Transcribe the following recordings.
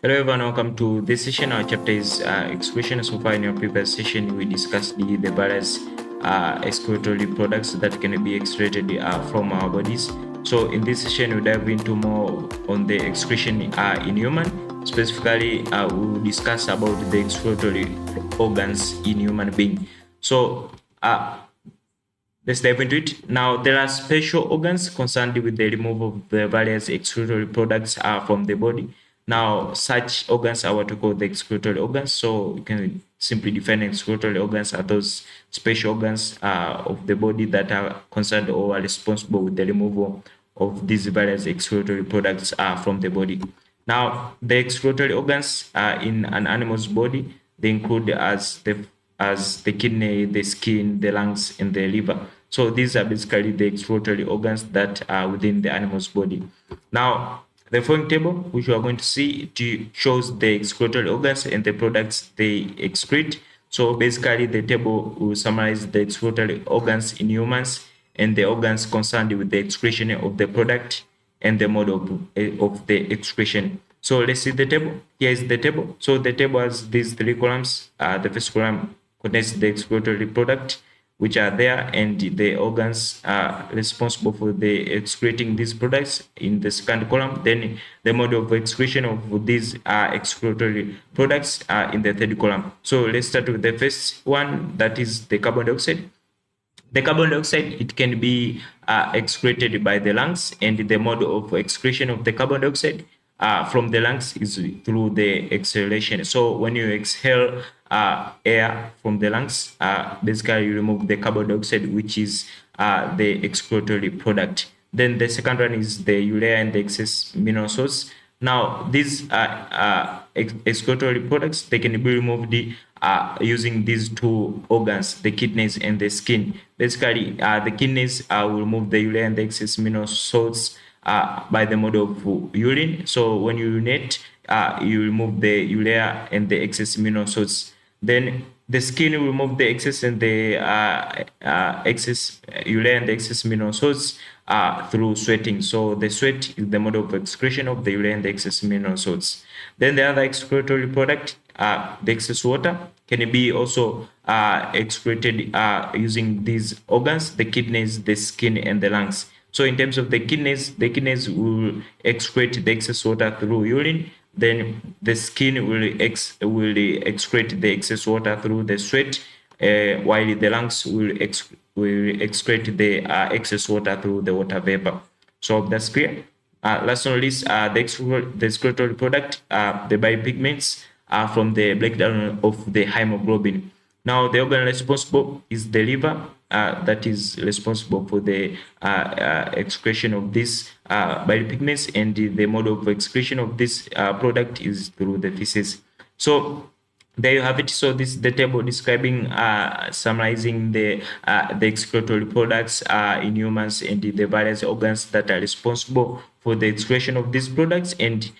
Hello everyone, welcome to this session. Our chapter is excretion. So far in your previous session, we discussed the various excretory products that can be excreted from our bodies. So in this session, we dive into more on the excretion in human. Specifically, we will discuss about the excretory organs in human being. So let's dive into it. Now, there are special organs concerned with the removal of the various excretory products from the body. Now, such organs are what we call the excretory organs. So you can simply define excretory organs are those special organs of the body that are concerned or are responsible with the removal of these various excretory products from the body. Now, the excretory organs in an animal's body, they include as the kidney, the skin, the lungs, and the liver. So these are basically the excretory organs that are within the animal's body. Now, the following table, which we are going to see, shows the excretory organs and the products they excrete. So basically, the table will summarize the excretory organs in humans and the organs concerned with the excretion of the product and the mode of the excretion. So let's see the table. Here is the table. So the table has these three columns. The first column contains the excretory product, which are there, and the organs are responsible for the excreting these products in the second column. Then the mode of excretion of these excretory products in the third column. So let's start with the first one, that is the carbon dioxide. The carbon dioxide, it can be excreted by the lungs, and the mode of excretion of the carbon dioxide from the lungs is through the exhalation. So when you exhale air from the lungs, basically you remove the carbon dioxide, which is the excretory product. Then the second one is the urea and the excess mineral salts. Now, these excretory products, they can be removed using these two organs, the kidneys and the skin. Basically, the kidneys will remove the urea and the excess mineral salts by the mode of urine. So when you urinate, you remove the urea and the excess mineral salts. Then the skin will remove the excess and the excess urea and the excess mineral salts through sweating. So the sweat is the mode of excretion of the urea and the excess mineral salts. Then the other excretory product, the excess water, can be also excreted using these organs, the kidneys, the skin, and the lungs. So in terms of the kidneys will excrete the excess water through urine. Then the skin will excrete the excess water through the sweat, while the lungs will excrete the excess water through the water vapor. So that's clear. Last but not least, the excretory product, the biopigments are from the breakdown of the hemoglobin. Now, the organ responsible is the liver, that is responsible for the excretion of these biopigments, and the mode of excretion of this product is through the feces. So there you have it. So this is the table describing, summarizing the excretory products in humans and the various organs that are responsible for the excretion of these products, and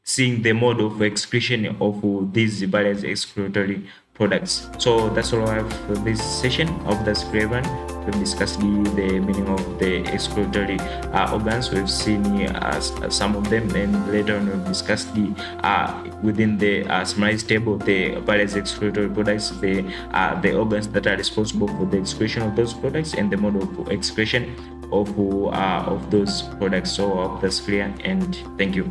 seeing the mode of excretion of these various excretory products. So that's all I have for this session of the Excretion. We've discussed the meaning of the excretory organs. We've seen some of them, and later on we've discussed the within the summarized table the various excretory products, the organs that are responsible for the excretion of those products, and the mode of excretion of those products. So I hope that's clear, and thank you.